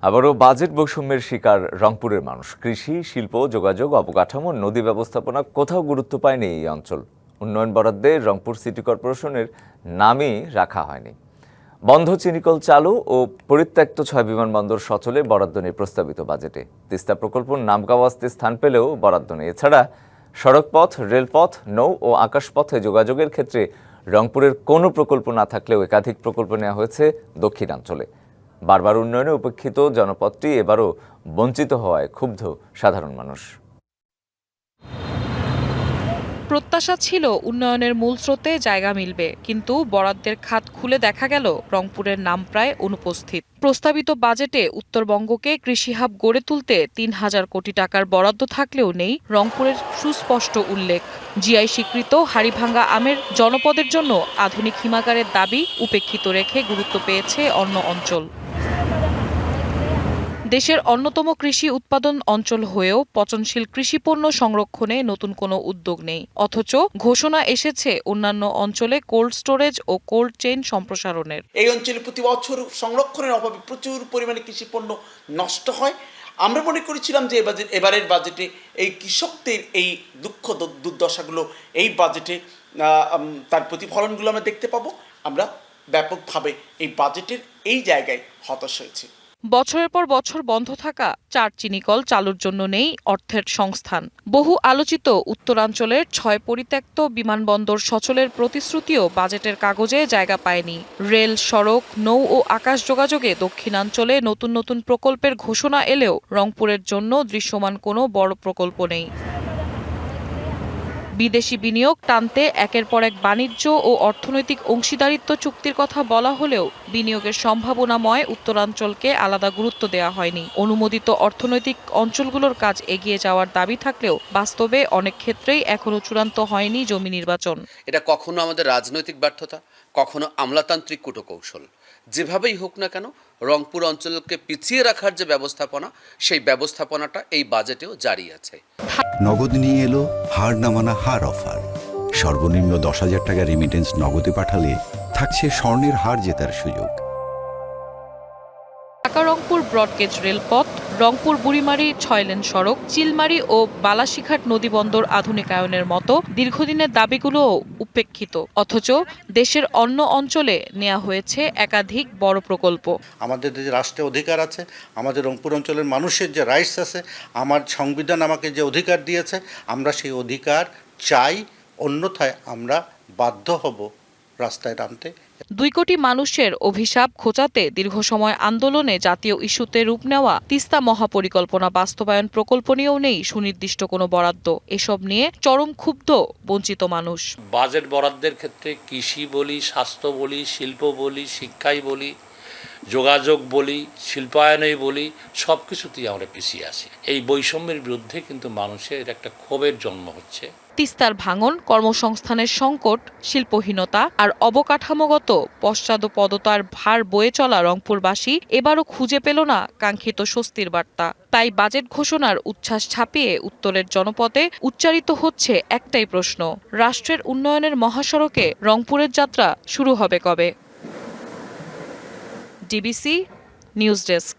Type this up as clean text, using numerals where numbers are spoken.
আবারও বাজেট বৈষম্যের শিকার রংপুরের মানুষ। কৃষি, শিল্প, যোগাযোগ, অবকাঠামো, নদী ব্যবস্থাপনা কোথাও গুরুত্ব পায়নি এই অঞ্চল। উন্নয়ন বরাদ্দে রংপুর সিটি কর্পোরেশনের নামই রাখা হয়নি। বন্ধ চিনিকল চালু ও পরিত্যক্ত 6 বিমানবন্দর সচলে বরাদ্দ নেই প্রস্তাবিত বাজেটে। তিস্তা প্রকল্প নামকাওয়াস্তে স্থান পেলেও বরাদ্দ নেই। এছাড়া সড়কপথ, রেলপথ, নৌ ও আকাশপথে যোগাযোগের ক্ষেত্রে রংপুরের কোনো প্রকল্প না থাকলেও একাধিক প্রকল্প নেওয়া হয়েছে দক্ষিণাঞ্চলে। বারবার উন্নয়নে উপেক্ষিত জনপদটি এবারও বঞ্চিত হওয়ায় ক্ষুব্ধ সাধারণ মানুষ। প্রত্যাশা ছিল উন্নয়নের মূল স্রোতে জায়গা মিলবে, কিন্তু বরাদ্দের খাত খুলে দেখা গেল রংপুরের নাম প্রায় অনুপস্থিত। প্রস্তাবিত বাজেটে উত্তরবঙ্গকে কৃষি হাব গড়ে তুলতে ৩,০০০ কোটি টাকার বরাদ্দ থাকলেও নেই রংপুরের সুস্পষ্ট উল্লেখ। জিআই স্বীকৃত হাড়িভাঙ্গা আমের জনপদের জন্য আধুনিক হিমাগারের দাবি উপেক্ষিত রেখে গুরুত্ব পেয়েছে অন্য অঞ্চল। দেশের অন্যতম কৃষি উৎপাদন অঞ্চল হয়েও পচনশীল কৃষিপণ্য সংরক্ষণে নতুন কোনো উদ্যোগ নেই। অথচ ঘোষণা এসেছে অন্যান্য অঞ্চলে কোল্ড স্টোরেজ ও কোল্ড চেইন সম্প্রসারণের। এই অঞ্চলে প্রতি বছর সংরক্ষণের অভাবে প্রচুর পরিমাণে কৃষিপণ্য নষ্ট হয়। আমরা মনে করেছিলাম যে এবারের বাজেটে এই কৃষকদের এই দুঃখ দুর্দশাগুলো এই বাজেটে তার প্রতিফলনগুলো আমরা দেখতে পাবো। আমরা ব্যাপকভাবে এই বাজেটের এই জায়গায় হতাশ হয়েছি। বছরের পর বছর বন্ধ থাকা 4 চিনিকল চালুর জন্য নেই অর্থের সংস্থান। বহু আলোচিত উত্তরাঞ্চলের 6 পরিত্যক্ত বিমানবন্দর সচলের প্রতিশ্রুতিও বাজেটের কাগজে জায়গা পায়নি। রেল, সড়ক, নৌ ও আকাশ যোগাযোগে দক্ষিণাঞ্চলে নতুন নতুন প্রকল্পের ঘোষণা এলেও রংপুরের জন্য দৃশ্যমান কোনো বড় প্রকল্প নেই। বিদেশি বিনিয়োগ টানতে একের পর এক বাণিজ্য ও অর্থনৈতিক অংশীদারিত্ব চুক্তির কথা বলা হলেও বিনিয়োগের সম্ভাবনাময় উত্তরাঞ্চলকে আলাদা গুরুত্ব দেওয়া হয়নি। অনুমোদিত অর্থনৈতিক অঞ্চলগুলোর কাজ এগিয়ে যাওয়ার দাবি থাকলেও বাস্তবে অনেক ক্ষেত্রেই এখনো চূড়ান্ত হয়নি জমি নির্বাচন। এটা কখনো আমাদের রাজনৈতিক ব্যর্থতা, কখনো আমলাতান্ত্রিক কূটকৌশল। যেভাবেই হোক না কেন, রংপুর অঞ্চলকে পিছিয়ে রাখার যে ব্যবস্থাপনা, সেই ব্যবস্থাপনাটা এই বাজেটেও জারি আছে। নগদ নিয়ে এলো হার না মানা হার অফার। সর্বনিম্ন 10,000 টাকা রেমিটেন্স নগদে পাঠালে থাকছে স্বর্ণের হার জেতার সুযোগ। ঢাকা রংপুর ব্রডগেজ রেলপথ, রংপুর বুড়িমারি 6 লেন সড়ক, চিলমারি ও বালাশিঘাট নদীবন্দর আধুনিকায়নের মতো দীর্ঘদিনের দাবিগুলোও উপেক্ষিত। অথচ দেশের অন্য অঞ্চলে নেওয়া হয়েছে একাধিক বড় প্রকল্প। আমাদের যে রাষ্ট্রের অধিকার আছে, আমাদের রংপুর অঞ্চলের মানুষের যে রাইটস আছে, আমার সংবিধান আমাকে যে অধিকার দিয়েছে, আমরা সেই অধিকার চাই। অন্যথায় আমরা বাধ্য হব রাস্তায় নামতে। 2 কোটি মানুষের অভিশাপ ঘোচাতে দীর্ঘ সময় আন্দোলনে জাতীয় ইস্যুতে রূপ নেওয়া তিস্তা মহাপরিকল্পনা বাস্তবায়ন প্রকল্প নিয়েও নেই সুনির্দিষ্ট কোনো বরাদ্দ। এসব নিয়ে চরম ক্ষুব্ধ বঞ্চিত মানুষ। বাজেট বরাদ্দের ক্ষেত্রে কৃষি বলি, স্বাস্থ্য বলি, শিল্প বলি, শিক্ষাই বলি, যোগাযোগ বলি, শিল্পায়নই বলি, সব কিছুতেই আমরা পিছিয়ে আছি। এই বৈষম্যের বিরুদ্ধে কিন্তু মানুষের একটা ক্ষোভের জন্ম হচ্ছে। তিস্তার ভাঙন, কর্মসংস্থানের সংকট, শিল্পহীনতা আর অবকাঠামোগত পশ্চাদপদতার ভার বয়ে চলা রংপুরবাসী এবারও খুঁজে পেল না কাঙ্ক্ষিত স্বস্তির বার্তা। তাই বাজেট ঘোষণার উচ্ছ্বাস ছাপিয়ে উত্তরের জনপদে উচ্চারিত হচ্ছে একটাই প্রশ্ন: রাষ্ট্রের উন্নয়নের মহাসড়কে রংপুরের যাত্রা শুরু হবে কবে? DBC news desk.